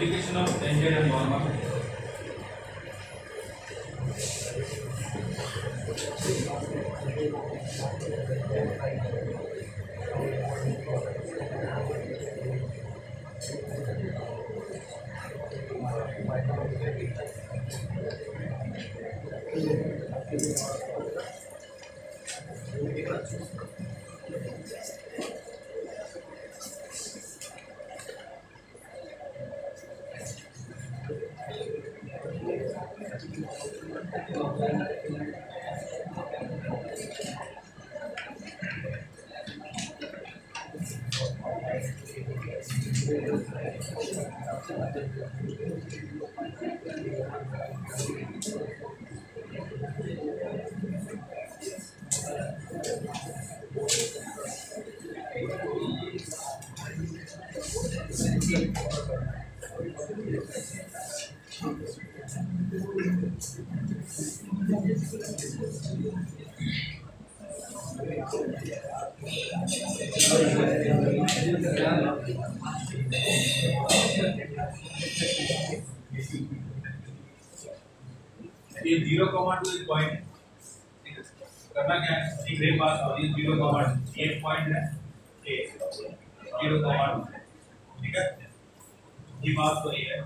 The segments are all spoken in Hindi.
application of tangent and normal. ये 0,2 इस पॉइंट करना क्या है, एक रे पास हो रही है 0,2 एक पॉइंट है ए 0,2, ठीक है, ये बात तो ये है।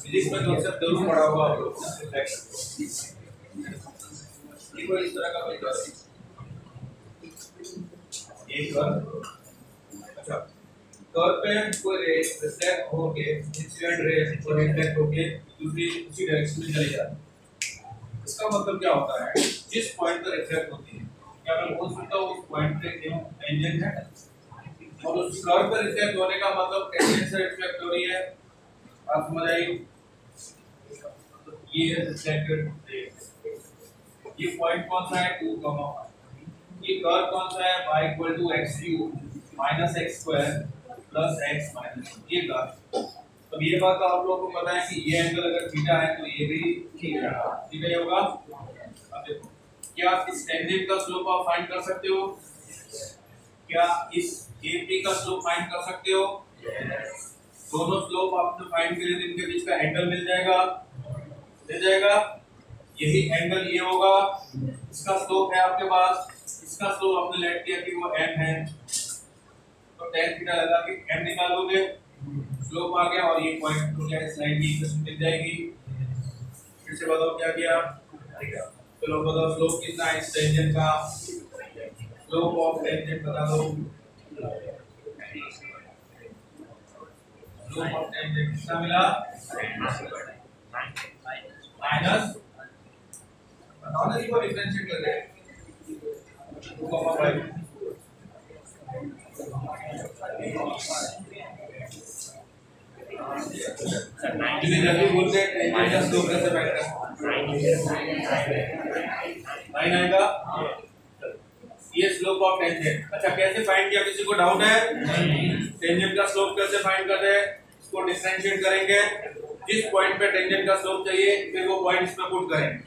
फिजिक्स में कॉन्सेप्ट जरूर पढ़ा होगा आप लोग, इस तरह का पेपर एक अच्छा कर्व पे कोई रे रिफ्लेक्ट होके इंसिडेंट रे और रिफ्लेक्ट होके दूसरी उसी डायरेक्शन में चली जाती है। इसका मतलब क्या होता है, जिस पॉइंट पर रिफ्लेक्ट होती है, क्या मैं बोल सकता हूँ उस पॉइंट पे टेंजेंट है, और उस कर्व पर रिफ्लेक्ट होने का मतलब टेंजेंट से रिफ्लेक्ट हो रही है। आप समझ आई? ये रिफ्लेक्टेड रे, ये पॉइंट कौन सा है, 2, ये कर्व कौन सा है, y = x³ - x² + x - ये कर्व। अब ये बात तो आप लोगों को पता है कि ये एंगल अगर थीटा है तो ये भी थीटा ही होगा। अब देखो, क्या आप इस टेंजेंट का स्लोप आप फाइंड कर सकते हो? क्या इस AP का स्लोप फाइंड कर सकते हो? दोनों स्लोप आपने फाइंड करे तो इनके बीच का एंगल मिल जाएगा, यही एंगल ये होगा, इसका स्लोप है आपके पास, इसका स्लोप आपने लेट किया कि वो m है, तो tan थीटा लगा के m निकालोगे, स्लोप आ गया और ये पॉइंट तो क्या स्लाइड की इक्वेशन मिल जाएगी। फिर से बताओ क्या किया, चलो बताओ स्लोप कितना है इस टेंजेंट का, स्लोप ऑफ टेंजेंट बता दो, स्लोप ऑफ टेंजेंट कितना मिला, माइनस, बताओ ना, इसको डिफरेंशिएट कर रहे हैं 2,5 इसे जल्दी बोल के टेंजेंट का स्लोप कैसे फाइंड करना, 9 आएगा, ये स्लोप ऑफ टेंजेंट। अच्छा कैसे फाइंड किया, किसी को डाउट है? टेंजेंट का स्लोप कैसे फाइंड करते हैं, इसको डिफरेंशिएट करेंगे, जिस पॉइंट पे टेंजेंट का स्लोप चाहिए फिर वो पॉइंट इसमें पुट करेंगे,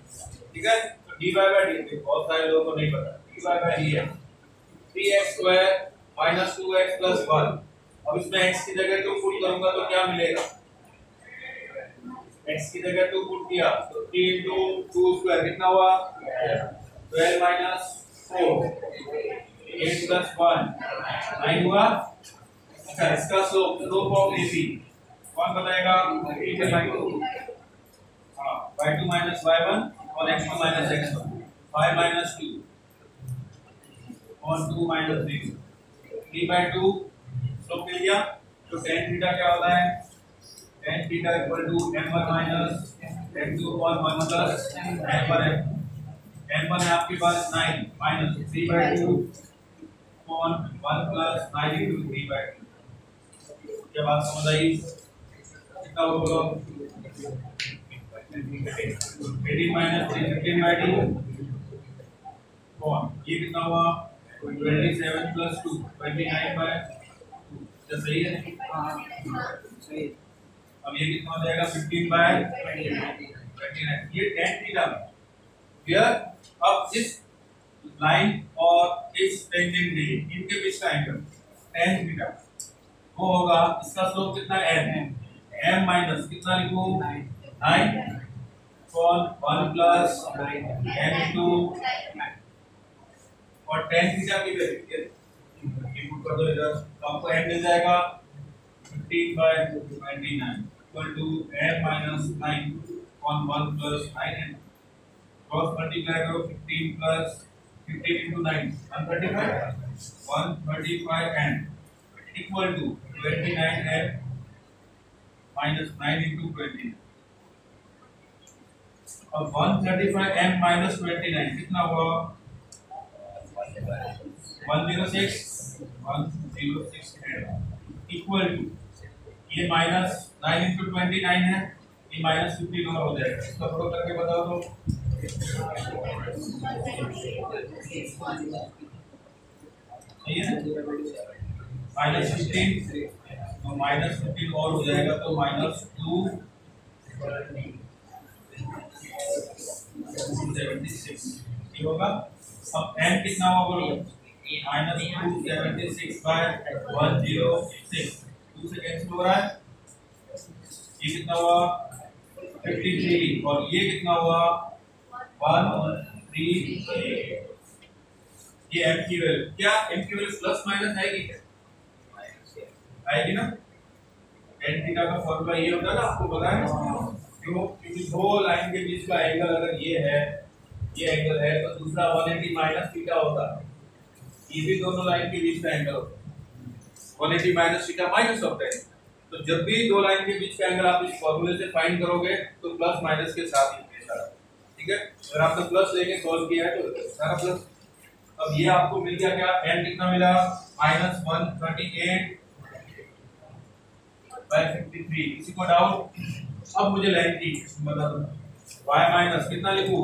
ठीक है। तो dy/dt बहुत सारे लोगों को नहीं पता, dy/d है 3x² - 2x + 1। अब इसमें x की जगह 2 पुट करूंगा तो क्या मिलेगा, x की जगह 2 पुट किया तो 3 × 2² कितना हुआ, 12 - 4 8 + 1 9 हुआ। अच्छा इसका स्लोप ऑफ AC कौन बताएगा, हां y2 - y1 और x2 - x1, 5 - 2 और 2 - 3, 3/2 स्लोप मिल गया। तो tan थीटा क्या होता है, tan theta = m1 - m2/1 + m1 m1 है आपके पास 9 - 3/2 1 + 9 × 3/2। क्या बात समझ आई? कितना होगा, 18 - 3 15/2 और ये कितना हुआ, 27 + 2 29/2। क्या सही है? सही। अब ये कितना हो जाएगा, 15/29। ये tan थीटा क्लियर। अब इस लाइन और इस टेंजेंट डी इनके बीच का एंगल tan थीटा वो होगा, इसका स्लोप कितना m है, m माइनस कितना लिखूं, 9 कॉन 1 + m × और tan थीटा की वैल्यू इनपुट कर दो इधर, तो आपको m मिल जाएगा 15/29 = m - 9 cone 1 + 9m, cross multiply करो 15 + 15 × 9 135m equal to 29m minus 9 into 20। अब 135m minus 29 कितना हुआ, 106 equal to ये minus 9 into 29 है, ये minus 15 और हो जाएगा। इसका थोड़ा करके बताओ तो सही है ना, -15 तो -15 और हो जाएगा तो -2 276 ये होगा। अब n कितना होगा बोलो, -276/106 2 से कैंसिल हो रहा है, ये कितना हुआ 53 और ये कितना हुआ 138। ये m की वैल्यू, क्या m की वैल्यू प्लस माइनस आएगी क्या, आएगी ना। tan थीटा का फॉर्मूला ये होता है ना, आपको पता है क्यों, क्योंकि दो लाइन के बीच का एंगल अगर ये है, ये एंगल है तो दूसरा 180 माइनस थीटा होता है, ये भी दोनों लाइन के बीच का एंगल होता है 180 माइनस थीटा माइनस होता है। तो जब भी दो लाइन के बीच का एंगल आप इस फॉर्मूले से फाइंड करोगे तो प्लस माइनस के साथ ही हमेशा, ठीक है। अगर आपने प्लस लेके सॉल्व किया है तो सारा प्लस। अब ये आपको मिल गया क्या, n कितना मिला -138 by 53। किसी को डाउट? अब मुझे लाइन की बता दो, y माइनस कितना लिखूं,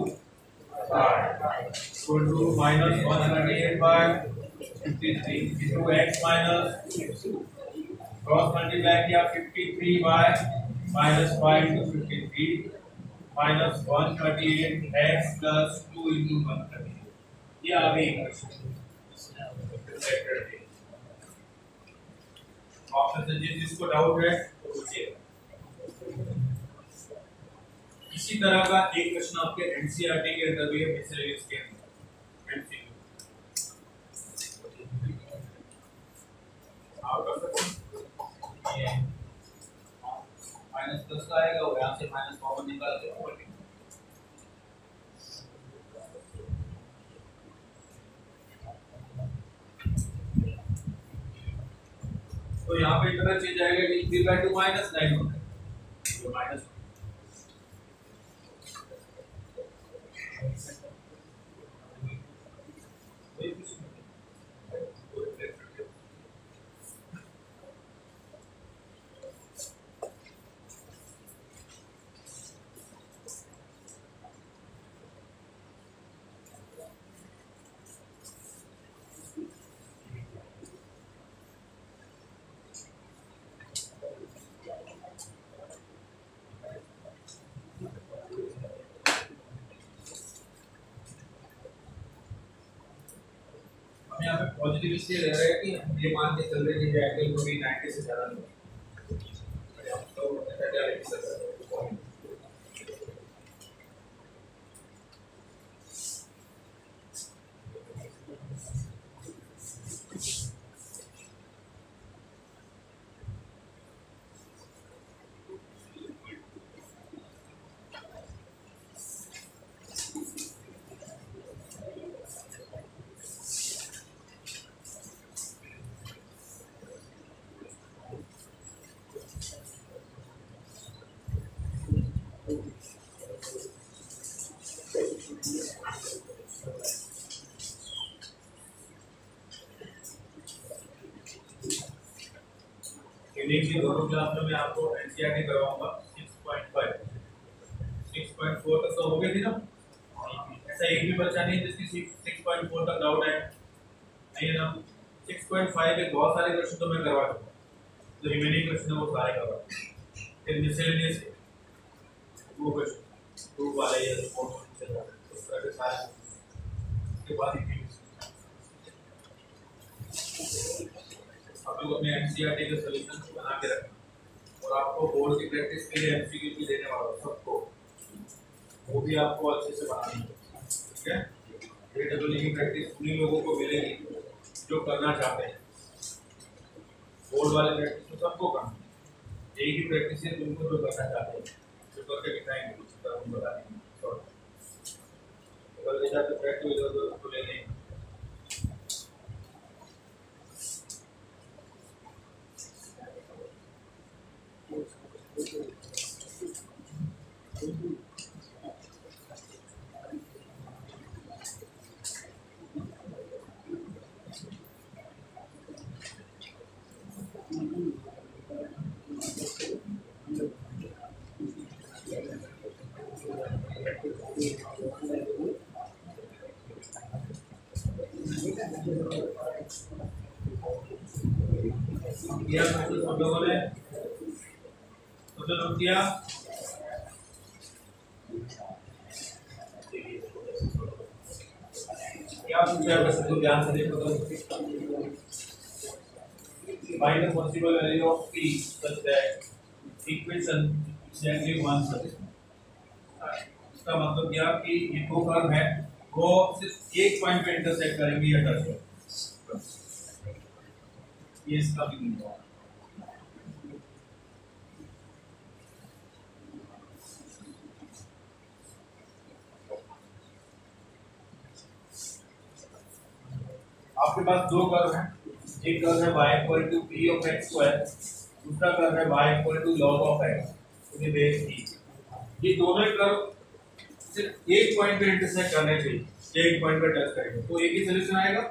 equal to -138 by 53 into x minus cross multiply किया 53 by -5 into 53 minus 138 x plus 2 into 138। ये आ गई इक्वेशन। ऑप्शन से जिसको डाउट है तो पूछिए। इसी तरह का एक प्रश्न आपके एनसीईआरटी के अंदर भी है, मिसलेनियस के अंदर एमसीक्यू आप कर सकते हैं। ये माइनस प्लस का आएगा और यहाँ से माइनस कॉमन निकाल के ऊपर तो यहाँ पे इतना चेंज आएगा कि 3/2 माइनस 9 होता है, तो माइनस यहाँ पे पॉजिटिव इसलिए रह रहा है कि हम ये मान के चल रहे हैं कि एंगल को भी 90 से ज्यादा नहीं देखिए दोनों क्लास में मैं आपको एनसीईआरटी करवाऊंगा 6.5 6.4 तक तो हो गई थी ना। ऐसा एक भी बच्चा नहीं जिसकी 6.4 तक डाउट है, नहीं है ना। 6.5 के बहुत सारे क्वेश्चन तो मैं करवा दूंगा, जो रिमेनिंग क्वेश्चन है वो सारे करवा दूंगा। फिर मिसलेनियस वो क्वेश्चन तो वाले ये रिपोर्ट चल रहा है उस तरह के सारे उसके बाद ही आप लोग अपने एनसीईआरटी के सॉल्यूशन बना के रखना और आपको बोर्ड की प्रैक्टिस के लिए एमसीक्यू भी देने वाला हूं सबको, वो भी आपको अच्छे से बनानी है, ठीक है। जेईई की प्रैक्टिस उन्हीं लोगों को मिलेगी जो करना चाहते हैं, बोर्ड वाले प्रैक्टिस तो सबको करना है, एक ही प्रैक्टिस है तुमको जो करना चाहते हैं जो करके दिखाएंगे उसी तरह हम बता देंगे। अगर ले जाते प्रैक्टिस इधर तो ले लेंगे। किया सब लोगों ने तो किया क्या पूछा है, बस तो ध्यान से देखो तो find the possible value of p such that equation exactly one such। इसका मतलब क्या कि ये दो कर्व है वो सिर्फ एक पॉइंट पे इंटरसेक्ट करेंगे या टच करेंगे, ये इसका मीनिंग है। आपके पास दो कर्व हैं, एक कर्व है y equal to p of x square, दूसरा कर्व है y equal to log of x, ये बेस p। ये दोनों ही कर्व सिर्फ एक पॉइंट पे इंटरसेक्ट करने चाहिए, एक पॉइंट पे टच करेंगे तो एक ही सॉल्यूशन आएगा।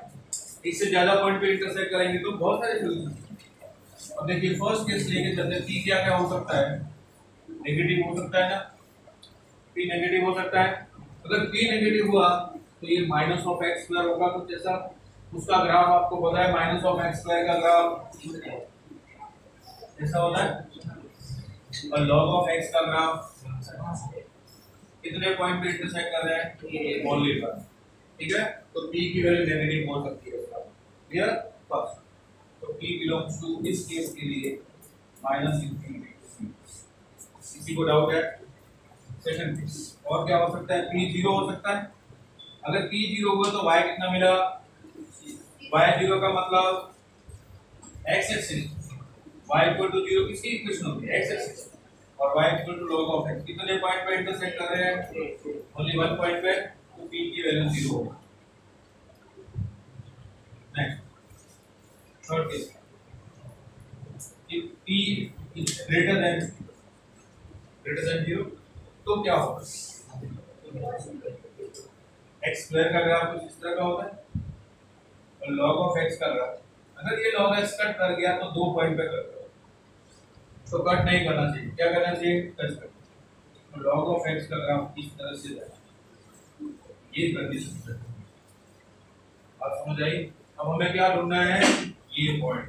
इससे ज्यादा पॉइंट पे इंटरसेक्ट करेंगे तो बहुत सारे सॉल्यूशन। अब देखिए फर्स्ट केस लेके चलते हैं। पी क्या क्या हो सकता है, नेगेटिव हो सकता है ना, पी नेगेटिव हो सकता है। अगर पी नेगेटिव हुआ तो ये माइनस ऑफ एक्स स्क्वायर होगा कुछ ऐसा। उसका ग्राफ आपको पता है, माइनस ऑफ एक्स स्क्वायर का ग्राफ ऐसा होता है और लॉग ऑफ एक्स का ग्राफ कितने पॉइंट पे इंटरसेक्ट कर रहा है, ओनली पर। ठीक है, तो p की वैल्यू नेगेटिव हो सकती है इसका। क्लियर फर्स्ट, तो p बिलोंग्स टू इस केस के लिए माइनस इंफिनिटी टू c। किसी को डाउट है? सेकंड केस और क्या हो सकता है, p 0 हो सकता है। अगर p 0 हुआ तो y कितना मिला, y 0 का मतलब x axis, y equal to 0 किसकी इक्वेशन होती है, x एक्सिस, और y equal to log of x। कितने पॉइंट पे इंटरसेक्ट कर रहे हैं, ओनली वन पॉइंट पे, तो p की वैल्यू 0 होगी। Next third case, if p is greater than 0 तो क्या होगा, x स्क्वायर का ग्राफ कुछ इस तरह का होता है और log ऑफ x का ग्राफ, अगर ये log x कट कर गया तो दो पॉइंट पे कट करो, तो कट नहीं करना चाहिए, क्या करना चाहिए, टच कर। तो log ऑफ x का ग्राफ इस तरह से जाए, ये कंडीशन है। बात समझ आई? अब हमें क्या ढूंढना है, ये पॉइंट,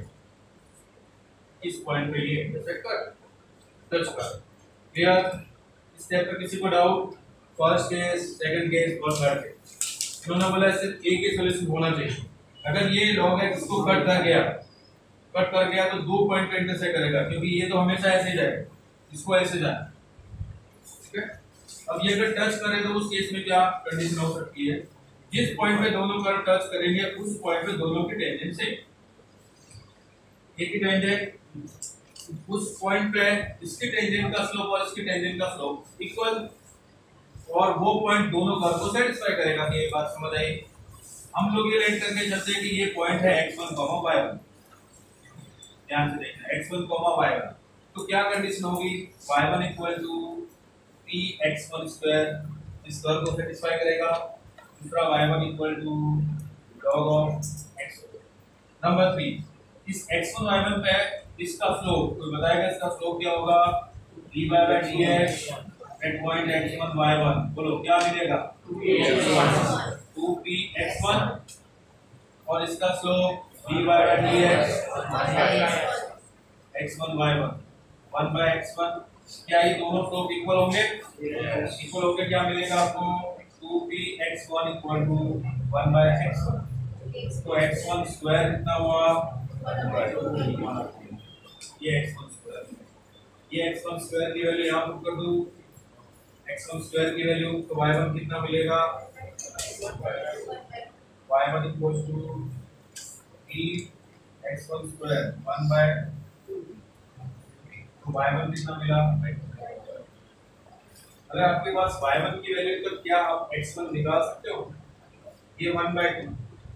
इस पॉइंट पे ये इंटरसेक्ट कर, टच कर। क्लियर? इस स्टेप पे किसी को doubt? First case, second case और थर्ड केस, इन्होंने बोला सिर्फ एक ही सॉल्यूशन होना चाहिए। अगर ये log x को कट कर गया तो दो पॉइंट पे इंटरसेक्ट करेगा, क्योंकि ये तो हमेशा ऐसे जाएगा, इसको ऐसे जाना। ठीक है, अब ये अगर टच करे तो उस केस में क्या कंडीशन हो सकती है, जिस पॉइंट पे दोनों कर्व टच करेंगे उस पॉइंट पे दोनों की टेंजेंट सेम, एक ही टेंजेंट, उस पॉइंट पे इसकी टेंजेंट का स्लोप और इसकी टेंजेंट का स्लोप इक्वल, और वो पॉइंट दोनों कर्व को सेटिस्फाई करेगा। ये बात समझ आई? हम लोग ये लेट करके चलते हैं कि ये पॉइंट है x1, y1, ध्यान से देखना, x1, y1, तो क्या कंडीशन होगी, y1 equal to px1 square, इस कर्व को सेटिस्फाई करेगा। दूसरा y1 equal to log of x। Number 3, इस x1 y1 पे इसका स्लोप, कोई बताएगा इसका स्लोप क्या होगा, dy by dx at point x1 y1, बोलो क्या मिलेगा, 2px1, और इसका slope dy by dx x1 y1 1 by x1। क्या ये दोनों स्लोप इक्वल होंगे? इक्वल होके क्या मिलेगा आपको, 2px1 equal to 1 by x1। तो x1 स्क्वायर कितना हुआ, ये x1 स्क्वायर, ये x1 स्क्वायर की वैल्यू यहाँ पुट कर दूं, x1 स्क्वायर की वैल्यू, तो y1 कितना मिलेगा, y1 equals to px1 square 1 by, तो y1 कितना मिला, अगर आपके पास y1 की वैल्यू तो क्या आप x1 निकाल सकते हो, ये 1/2,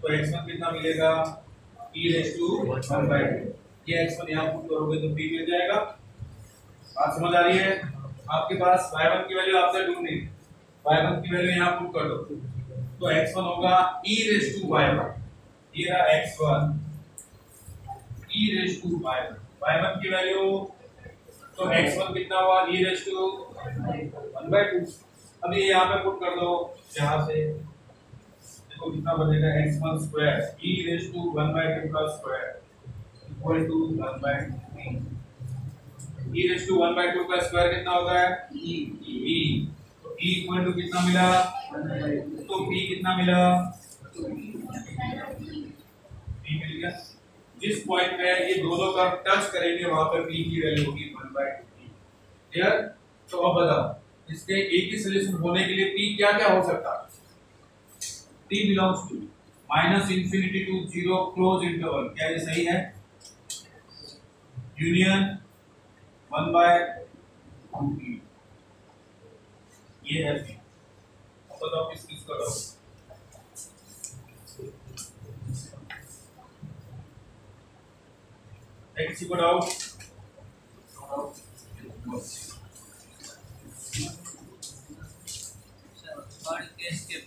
तो x1 कितना मिलेगा, e रेज़ टू 1/2, ये x1 यहाँ पुट करोगे तो p मिल जाएगा। बात समझ आ रही है? आपके पास y1 की वैल्यू आपसे ढूंढनी, y1 की वैल्यू यहाँ पुट कर दो, तो x1 होगा e रेज़ टू y1, ये रहा x1 e raise to y1, y1 की वैल्यू, तो x1 कितना हुआ, e रेज़ टू 1/2। अब ये यहाँ पे पुट कर दो, यहाँ से देखो कितना बचेगा, x1 square e raise to 1/2 का square equal to 1/3। e raise to 1/2 का स्क्वायर कितना होता है, e, तो e इक्वल टू कितना मिला, तो p कितना मिला, p मिल गया। जिस पॉइंट पे ये दोनों का टच करेंगे वहां पर p की वैल्यू होगी 1/3। क्लियर? तो अब बताओ इसके एक ही सॉल्यूशन होने के लिए p क्या क्या हो सकता है, t belongs to -infinity to 0 close interval, क्या ये सही है, यूनियन 1/2p, ये है p। अब बताओ किस किस का डाउट, है किसी को डाउट?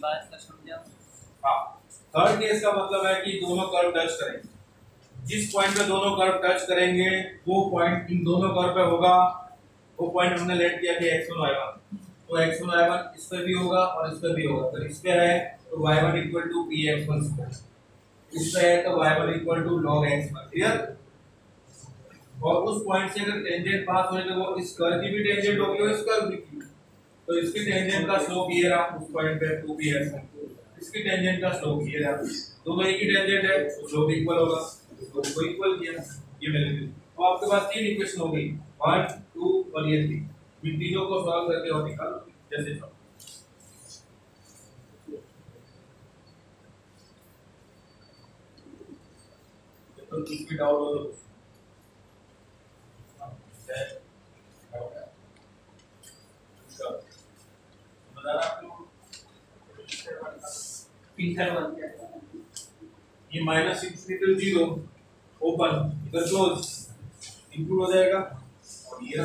बात का समझा। हाँ, थर्ड केस का मतलब है कि दोनों कर्व टच करेंगे। जिस पॉइंट पे दोनों कर्व टच करेंगे वो पॉइंट इन दोनों कर्व पे होगा। वो पॉइंट हमने लेट किया कि x1 y1, तो x1 y1 इस पे भी होगा और इस पे भी होगा। तो इस पे है तो y1 इक्वल टू px1 इस पे है तो y1 equal to log x1। Clear? और उस पॉइंट से अगर टेंजेंट पास होए तो वो इस कर्व की भी टेंजेंट होगी और इस कर्व की। तो इसकी टेंजेंट का स्लोप ये रहा उस पॉइंट पे 2px1, इसकी टेंजेंट का स्लोप ये रहा। दोनों एक ही टेंजेंट है तो स्लोप इक्वल होगा, तो इसको इक्वल किया, ये मिल गई। तो आपके पास तीन इक्वेशन हो गई, 1 2 और ये 3। इन तीनों को सॉल्व करके और निकालो जैसे सॉल्व। तो कुछ भी डाउट हो तो ये माइनस इंफिनिटी टू 0 ओपन इधर क्लोज इंक्लूड हो जाएगा और ये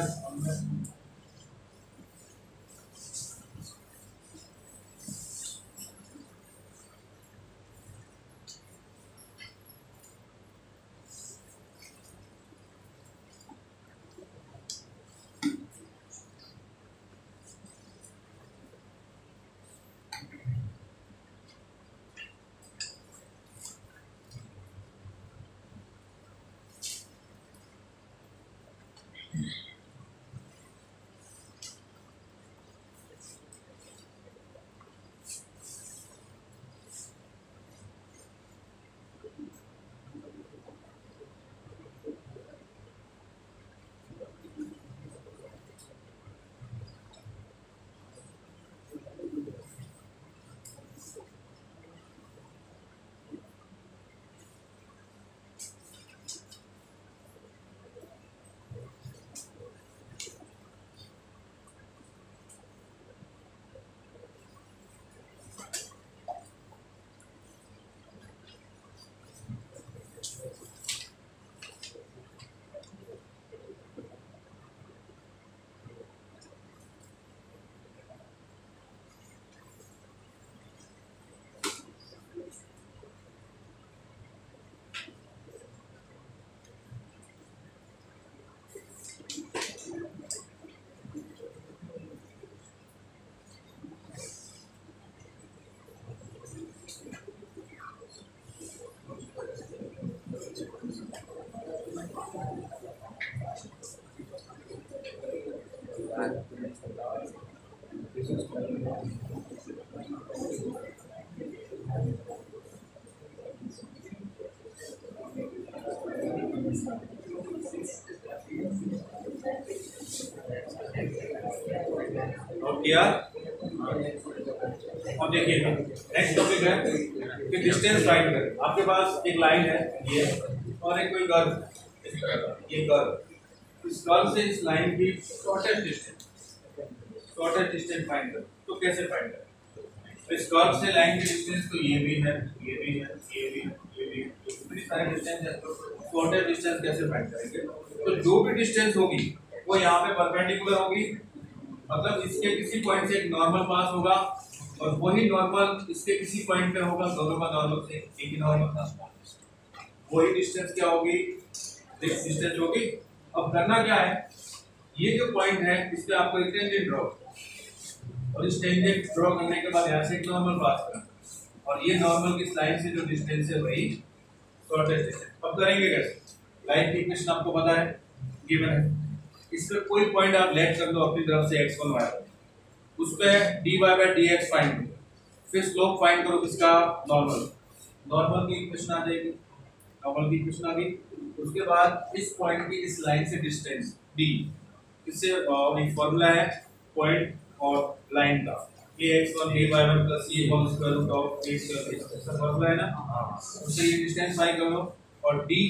और किया। अब देखिए नेक्स्ट टॉपिक है कि डिस्टेंस फाइंड करें। आपके पास एक लाइन है ये और एक कोई कर्व, ये कर्व, इस कर्व से इस लाइन की शॉर्टेस्ट डिस्टेंस फाइंड करें। तो कैसे फाइंड करें? तो इस कर्व से लाइन की डिस्टेंस तो ये भी है, ये भी है, ये भी है, ये भी है, इतनी सारी डिस्टेंस है। तो शॉर्टेस्ट डिस्टेंस कैसे फाइंड करेंगे? तो जो भी डिस्टेंस होगी वो यहाँ पे परपेंडिकुलर होगी, मतलब इसके किसी पॉइंट से एक नॉर्मल पास होगा और वही नॉर्मल इसके किसी पॉइंट पे होगा, दोनों का नॉर्मल से एक ही नॉर्मल था, वही डिस्टेंस क्या होगी? डिस्टेंस होगी। अब करना क्या है, ये जो पॉइंट है इस पे आपको एक टेंजेंट ड्रॉ, और इस टेंजेंट ड्रॉ करने के बाद यहाँ से एक नॉर्मल पास करना, और ये नॉर्मल की लाइन से जो डिस्टेंस है वही शॉर्टेस्ट डिस्टेंस। अब करेंगे कैसे? लाइन की इक्वेशन आपको पता है, गिवन है। इस पे कोई पॉइंट आप लेट कर दो अपनी तरफ से x1 y1, उस पे dy by dx फाइंड करो, फिर स्लोप फाइंड करो किसका? नॉर्मल की इक्वेशन आ जाएगी, नॉर्मल की इक्वेशन आ गई। उसके बाद इस पॉइंट की इस लाइन से डिस्टेंस d, इससे एक फॉर्मूला है पॉइंट और लाइन का, ax1 ay1 plus c whole square root of a स्क्वायर, ऐसा फॉर्मूला है ना। उससे ये डिस्टेंस फाइंड करो और d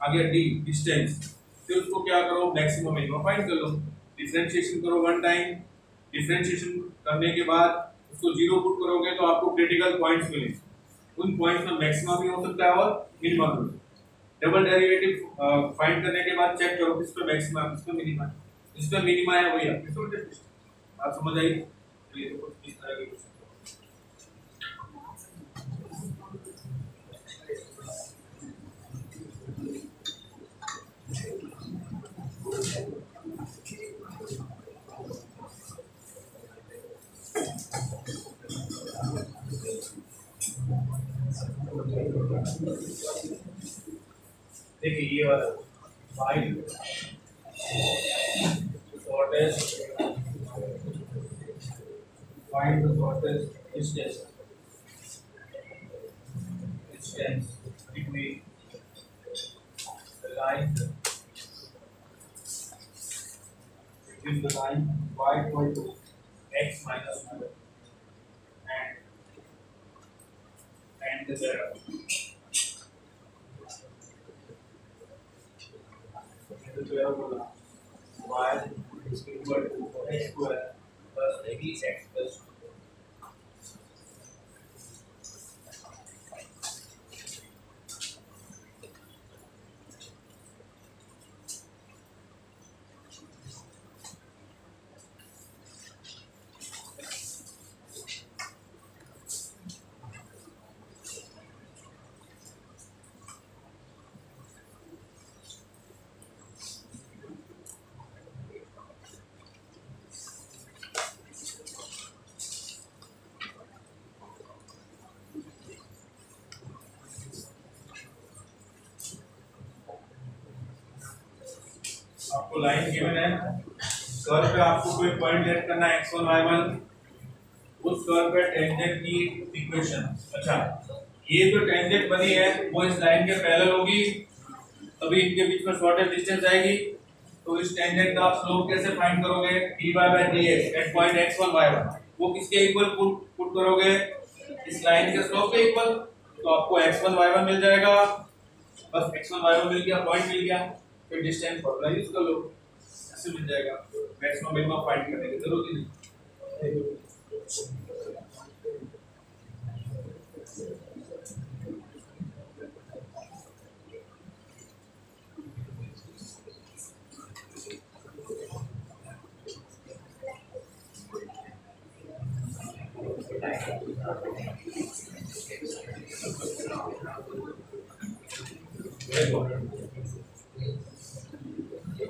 आ गया, d डिस्टेंस, फिर उसको क्या करो? मैक्सिमम मिनिमम फाइंड कर लो, डिफरेंशिएशन करो वन टाइम। डिफरेंशिएशन करने के बाद उसको जीरो पुट करोगे तो आपको क्रिटिकल पॉइंट्स मिलेंगे, उन पॉइंट्स में मैक्सिमम भी हो सकता है और मिनिमम भी। डबल डेरिवेटिव फाइंड करने के बाद चेक करो किस पे मैक्सिमम किस पे मिनिमम, जिस पे मिनिमम है वही आपकी शॉर्टेस्ट डिस्टेंस। बात समझ आई? तो ये इस तरह की देखिए ये वाला find shortest distance between the line y equal to x minus 2 and the zero. तो जो है बोला y is equal to x square plus 3x plus 2. आपको लाइन गिवन है, कर्व पे आपको कोई पॉइंट लेट करना है x1 y1, उस कर्व पे टेंजेंट की इक्वेशन। अच्छा, ये जो टेंजेंट बनी है वो इस लाइन के पैरेलल होगी, तभी इनके बीच में शॉर्टेस्ट डिस्टेंस आएगी। तो इस टेंजेंट का आप स्लोप कैसे फाइंड करोगे? dy/dx eight point x1 y1 वो किसके इक्वल पुट करोगे? इस लाइन के स्लोप के इक्वल। तो आपको x1 y1 मिल जाएगा, बस x1 y1 मिल गया, पॉइंट मिल गया, फिर डिस्टेंस फॉर्मूला यूज कर लो, ऐसे मिल जाएगा। मैक्सिमम मिनिमम फाइंड करने की जरूरत ही नहीं।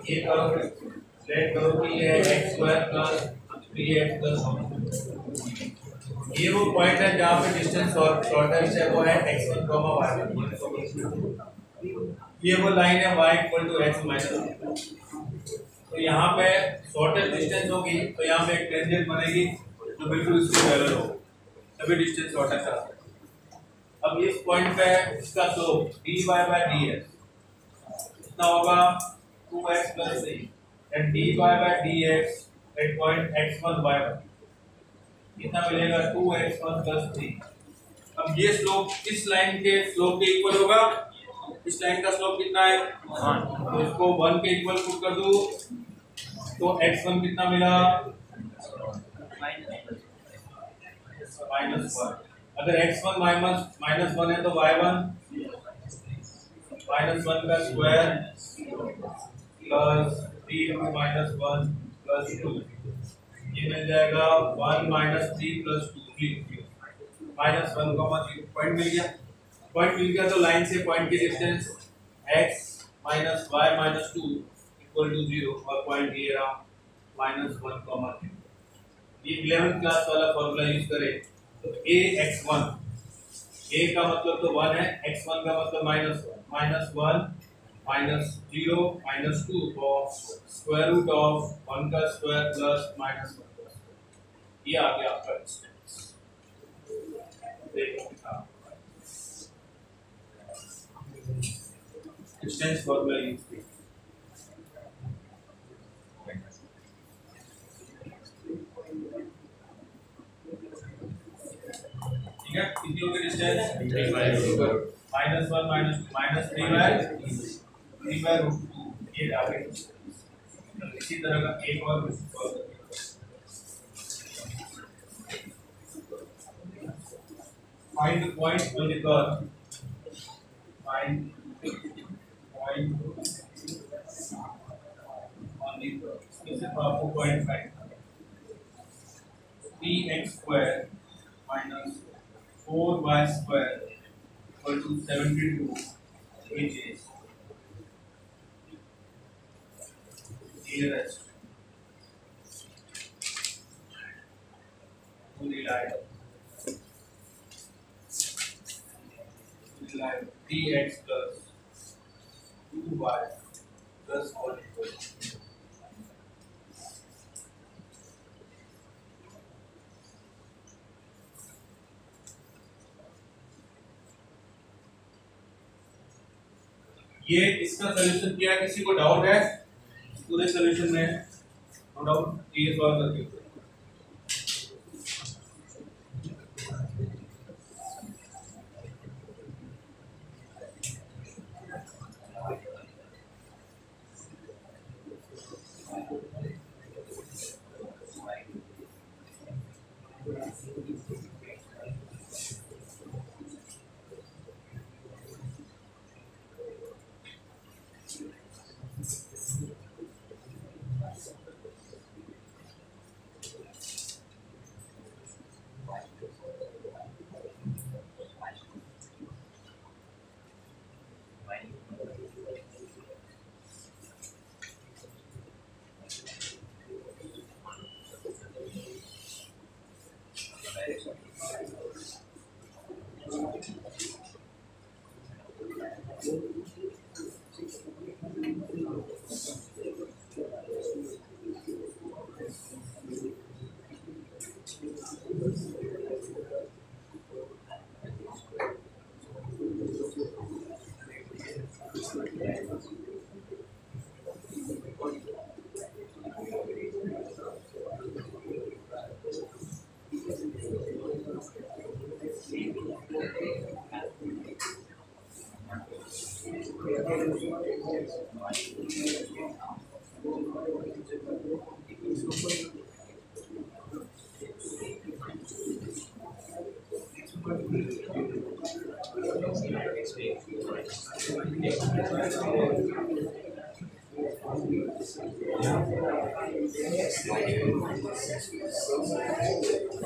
ये करो, लेट करो कि ये x square plus 3x plus 1, ये वो पॉइंट है जहाँ पे डिस्टेंस शॉर्टेस्ट है, वो है x1 y1। ये वो लाइन है y equal to x minus. तो यहाँ पे शॉर्टेस्ट डिस्टेंस होगी, तो यहाँ पे एक टेंजेंट बनेगी जो बिल्कुल इसके पैरेलल हो, तभी डिस्टेंस शॉर्टेस्ट आता है। अब इस पॉइंट पे इसका स्लोप dy/dx कितना होगा? 2x plus 3 and dy/dx at point x1 y1 कितना मिलेगा? 2x1 plus 3। अब ये स्लोप इस लाइन के स्लोप के इक्वल होगा। इस लाइन का स्लोप कितना है? 1। तो इसको 1 के इक्वल पुट कर दूं तो x1 कितना मिला? -1। अगर x1 -1 है तो y1 -1 का स्क्वायर प्लस 3 -1 प्लस 2, ये मिल जाएगा 1 -3 प्लस 2 -1, पॉइंट मिल गया। पॉइंट मिल गया तो लाइन से पॉइंट की डिस्टेंस x - y - 2 = 0 और पॉइंट ये रहा -1, 3। ये 11th क्लास वाला फॉर्मूला यूज करें तो a(x1) a का मतलब तो 1 है, x1 का मतलब -1 -0 -2 और स्क्वायर रूट ऑफ 1 का स्क्वायर प्लस -1 का स्क्वायर, ये आ गया आपका डिस्टेंस। देखो डिस्टेंस फॉर्मूला यूज किया। ठीक है, कितनी होगी डिस्टेंस? -1 -2 -3/√2, ये आ गई। इसी तरह का एक और find the point on the curve, find point on the curve, इससे आपको पॉइंट फाइंड करना है। 3x² minus 4y² equal to 72, which is nearest to the line 3x plus 2y plus 44। ये इसका सॉल्यूशन किया, किसी को डाउट है पूरे सॉल्यूशन में? नो डाउट, ये सॉल्व करके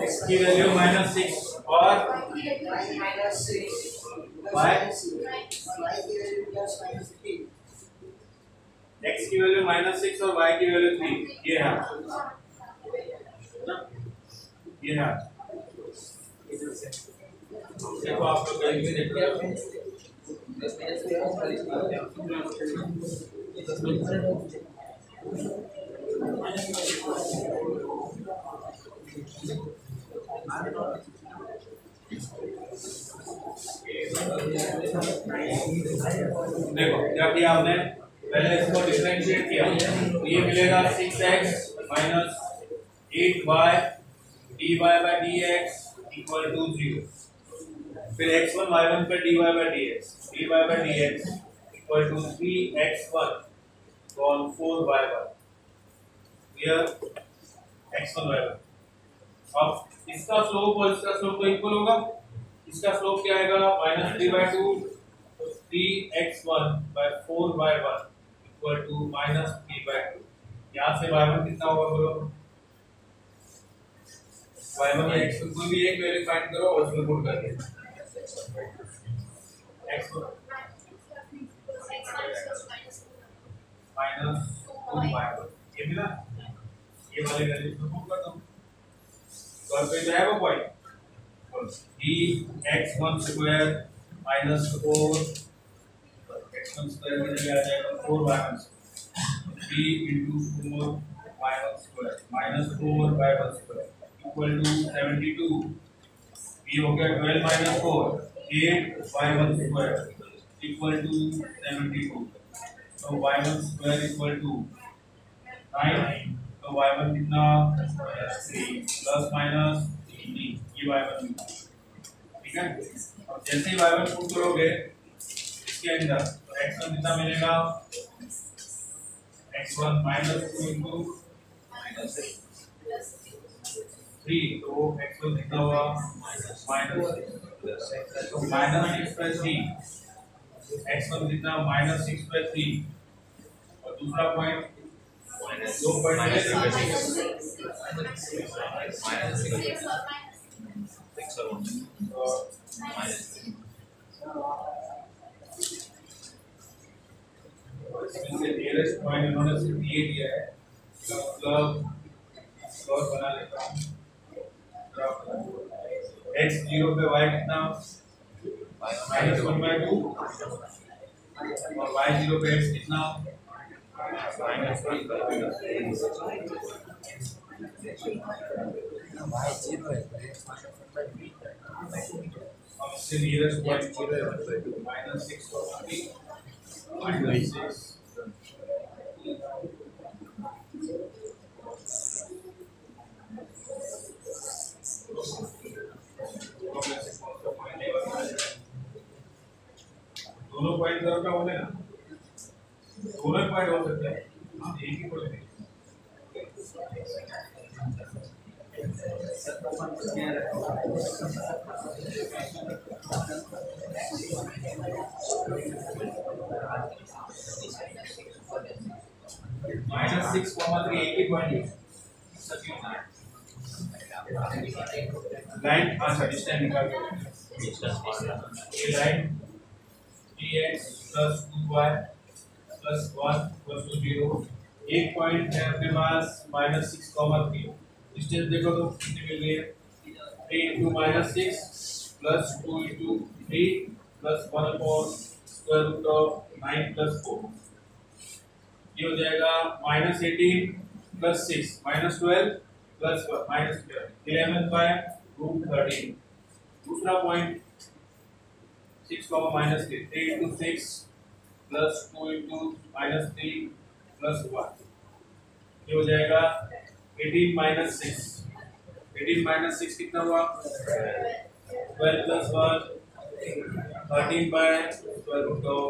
x की वैल्यू -6 और y x की वैल्यू -6 और y की वैल्यू 3। ये है ये है देखो आप लोग कहीं भी देखो देखो क्या किया हमने, पहले इसको डिफरेंशिएट किया तो ये मिलेगा 6x minus 8y dy by dx equal to 0। फिर x1 y1 पे dy by dx equal to 3x1 call 4y1 here x1 y1। अब इसका स्लोप और इसका स्लोप तो इक्वल होगा, इसका स्लोप क्या आएगा -3/2 तो 3x1 by 4y1 equal to -3/2। यहाँ से y1 कितना होगा बोलो, y1 या x1 कोई भी एक वैल्यू फाइंड करो और उसको पुट कर दो। x1 -2y1 ये मिला, ये वाली वैल्यू को पुट कर दो तो अब पे जाएगा point x1 square -4 x1 square की जगह आ जाएगा 4y1 3 into 4y1 square -4y1 square equal to 72। ये हो गया 12 - 4 8y1 स्क्वायर इक्वल टू 72। तो y1 स्क्वायर इक्वल टू 9। तो y1 कितना 3 प्लस माइनस 3 ये y1 ठीक है। अब जैसे ही y1 पुट करोगे इसके अंदर तो x1 कितना मिलेगा x1 -2 into -3 तो x1 कितना हुआ -6 तो -6/3 x1 कितना -6/3 और दूसरा पॉइंट दो पॉइंट है इसमें नियरेस्ट पॉइंट इन्होंने सिर्फ ये दिया है, मतलब प्लॉट बना लेता हूँ। x0 पे y कितना -1/2 और y0 पे x कितना y0 है तो x अब इससे नियरेस्ट पॉइंट 0 है -6 और -6 दोनों पॉइंट जरूर का होंगे ना, दोनों पॉइंट हो सकते हैं, एक ही पॉइंट -6,3 एक ही पॉइंट है लाइन। अच्छा डिस्टेंस निकाल के ये line dx plus 2y plus 1 equals to 0। एक पॉइंट है अपने पास -6,3 डिस्टेंस देखो तो कितनी मिल रही है 3 into -6 plus 2 into 3 plus 1 upon square root of 9 plus 4 ये हो जाएगा -18 plus 6 -12 plus 1 -12 11 by root 13। दूसरा point 6, -3 3 into 6 plus 2 into -3 plus 1 ये हो जाएगा 18 minus 6 18 minus 6 कितना हुआ 12 plus 1 13 by square root of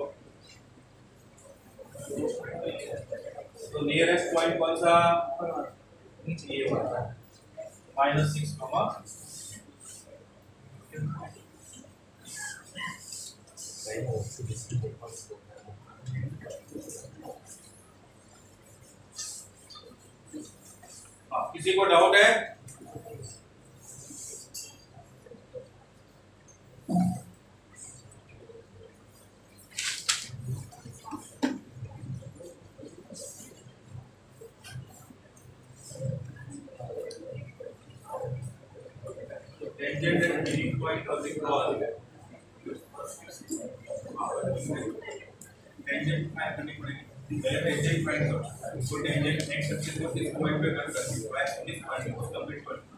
तो नियरेस्ट पॉइंट कौन सा ये वाला -6 किसी को डाउट है tangent and meaning point of the call tangent find करनी पड़ेगी पहले टेंजेंट फाइंड करो उसको टेंजेंट एक्स एक्सिस को किस पॉइंट पे कट करनी है वाई किस पॉइंट को कंप्लीट करना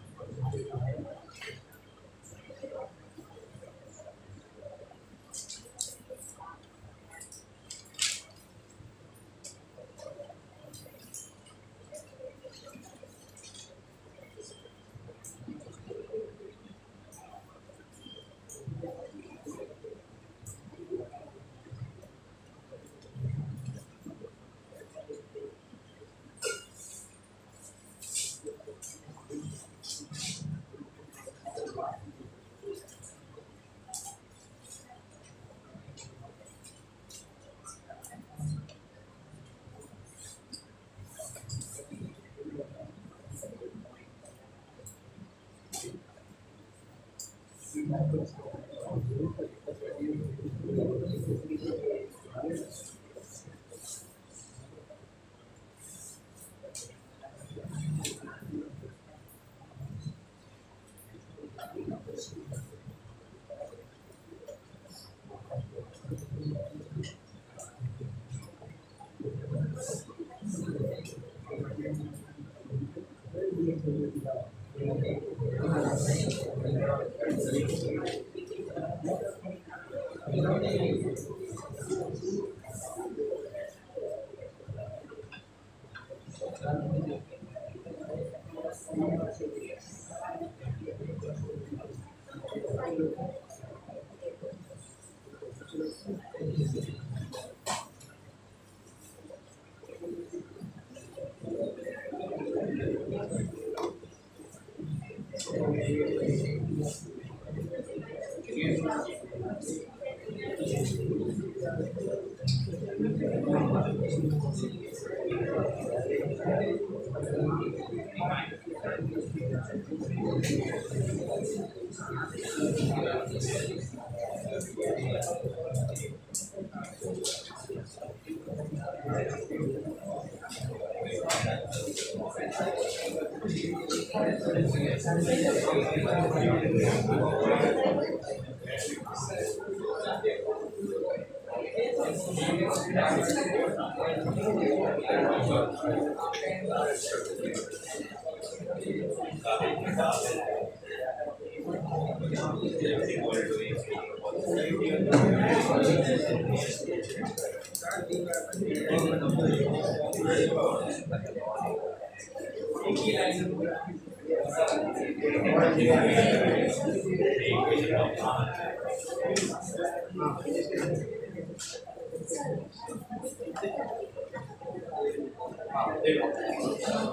देखो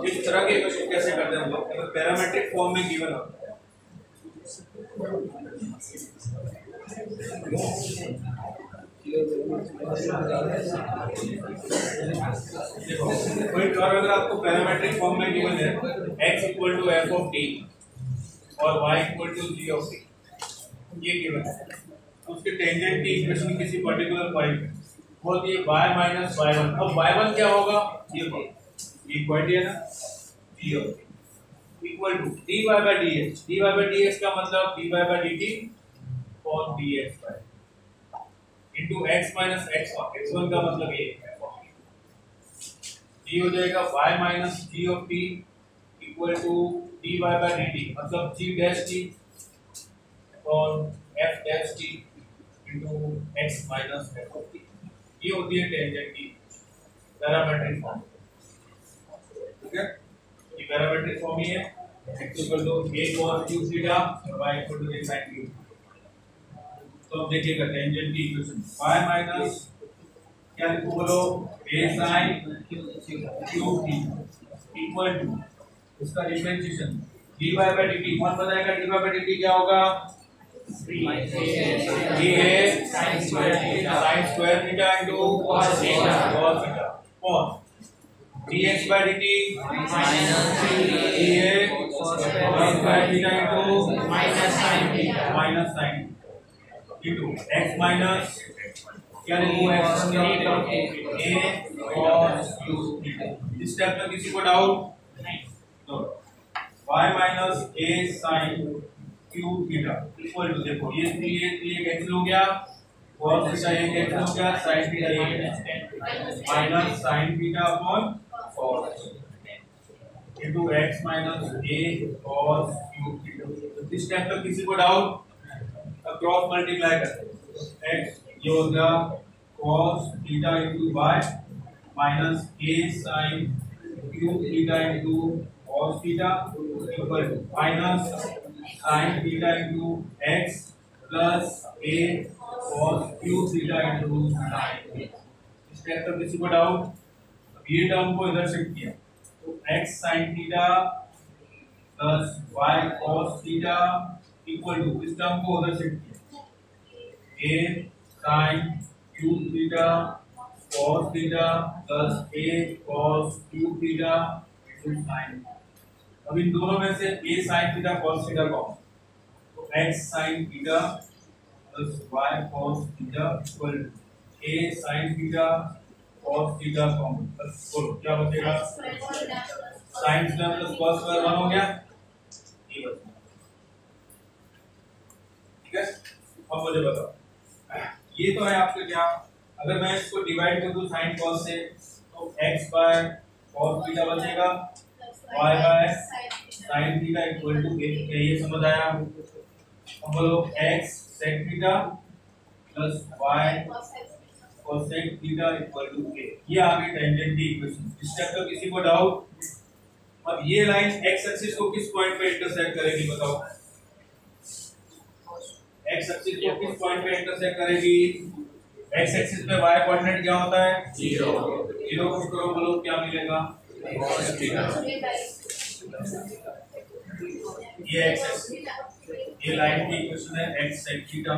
इस तरह के क्वेश्चन कैसे करते हैं हम लोग, अगर पैरामीट्रिक फॉर्म में गिवन हो देखो कोई और अगर आपको पैरामीट्रिक फॉर्म में गिवन है x equal to f of t और y equal to g of t, ये गिवन है, तो उसके टेंजेंट की इक्वेशन किसी पर्टिकुलर पॉइंट पे होती है y माइनस y1। अब y1 क्या होगा, ये इक्वालिटी है ना g of t equal to dy by dx, dy by dx का मतलब dy by dt और dx by into x minus x1 का मतलब ये है, ये हो जाएगा y minus g of t equal to dy by dt मतलब g डैश t और f dash t into x minus f of t, ये होती है टेंजेंट की पैरामीट्रिक फॉर्म। ठीक है, ये पैरामीट्रिक फॉर्म ही है, x equal to a cos q theta और y equal to a sin q। तो अब देखिएगा टेंजेंट की इक्वेशन y माइनस क्या लिखो बोलो a sin q equal to उसका डिफरेंशिएशन dy by dt, कौन बताएगा dy by dt क्या होगा, ये है sin square theta into cos theta कौन dx by dt ये है cos square theta into minus sin इनटू x माइनस क्या लिखूं x a cos q। इस स्टेप में किसी को डाउट नहीं, तो y minus a sin q theta equal to देखो ये कैंसिल हो गया, cos थीटा ये कैंसिल हो गया, sin थीटा ये minus sin theta upon cos into x minus a cos q theta. इस स्टेप पे किसी को डाउट, अब क्रॉस मल्टीप्लाई करते हैं, x ये हो गया cos theta into y minus a sin q theta into cos theta equal to minus sin theta into x plus a cos q theta into sin। इस स्टेप पर किसी को डाउट, अब ये टर्म को इधर शिफ्ट किया तो x sin theta plus y cos theta equal to इस टर्म को उधर शिफ्ट किया a sin q theta cos theta plus a cos q theta into sin। अब इन दोनों में से a sin theta cos theta common, तो x sin theta plus y cos theta equal to a sin theta cos theta common, बस बोलो क्या बचेगा, sin square plus cos square 1 हो गया, ये बचा। ठीक है, अब मुझे बताओ ये तो है आपके क्या, अगर मैं इसको डिवाइड कर दूं sin cos से तो x बाय cos थीटा बचेगा, y by sin theta equal to a, ये समझ आया। अब बोलो x sec theta plus y cosec theta equal to a, ये आ गई टेंजेंट की इक्वेशन। इस स्टेप पर किसी को डाउट, अब ये लाइन x एक्सिस को किस पॉइंट पे इंटरसेक्ट करेगी बताओ, x एक्सिस को किस पॉइंट पे इंटरसेक्ट करेगी, x एक्सिस पे y कोऑर्डिनेट क्या होता है 0, 0 को करो बोलो क्या मिलेगा cos थीटा, ये x एक्सिस, ये लाइन की इक्वेशन है x sec theta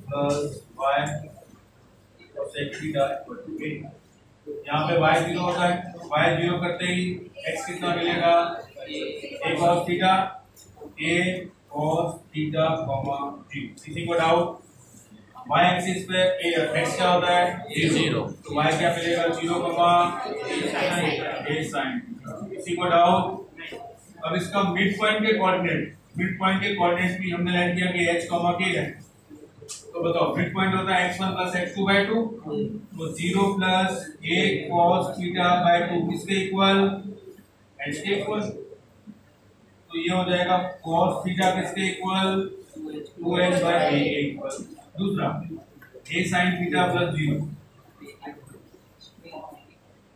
plus y cosec theta equal to a। यहाँ पे y 0 होता है, y 0 करते ही x कितना मिलेगा a cos theta, a cos theta comma 0। किसी को डाउट, y एक्सिस पे x क्या होता है a 0, तो y क्या मिलेगा 0 कॉमा a sin। किसी को डाउट, अब इसका मिड पॉइंट के कोऑर्डिनेट भी हमने लाइन किया कि h कॉमा k है, तो तो बताओ मिड पॉइंट होता है x1 प्लस x2 बाय 2, तो 0 plus a cos theta by 2 किसके इक्वल, h के इक्वल। तो ये हो जाएगा cos थीटा किसके इक्वल, 2h बाय a के इक्वल। दूसरा a sin theta plus 0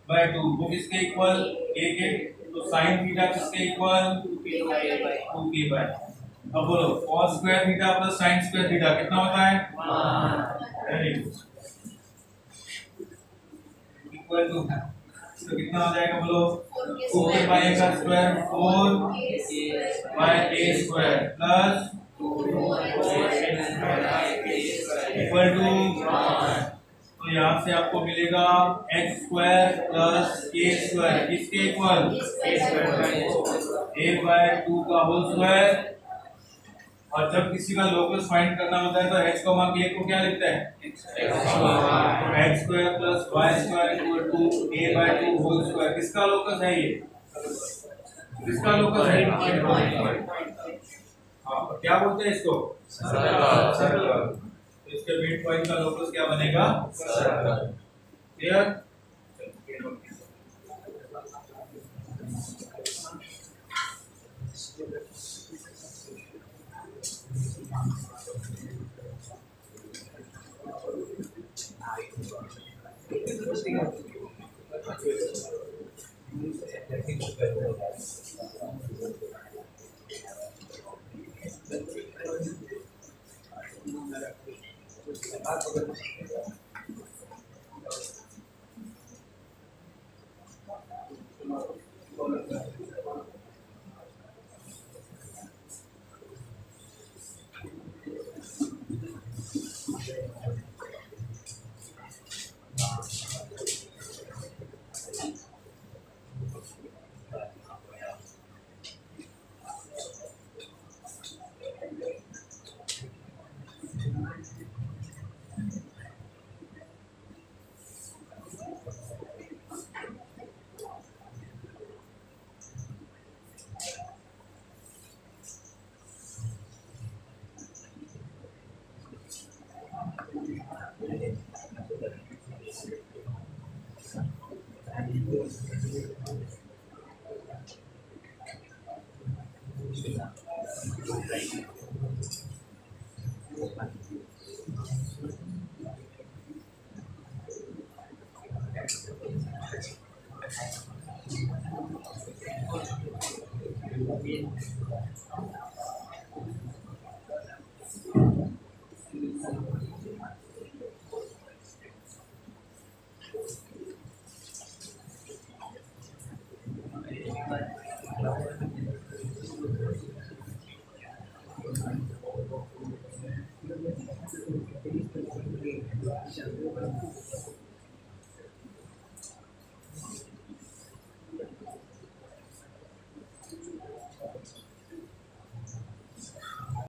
by 2 वो किसके इक्वल, a के। तो sin थीटा किसके इक्वल, 2k बाय। अब बोलो cos square theta plus sin square theta कितना होता है, वेरी गुड, इक्वल टू, तो कितना हो जाएगा बोलो, 2k बाय का square 4 by a square plus equal to, तो यहाँ से आपको मिलेगा x square plus k square किसके इक्वल, a बाय 2 का होल स्क्वायर। और जब किसी का लोकस फाइंड करना होता है तो h कॉमा k को क्या लिखते हैं, x square plus y square equal to a by 2 whole square. किसका लोकस है ये, किसका लोकस है, हाँ क्या बोलते हैं इसको, सर्कल। तो इसके मिड पॉइंट का लोकस क्या बनेगा, सर्कल। क्लियर।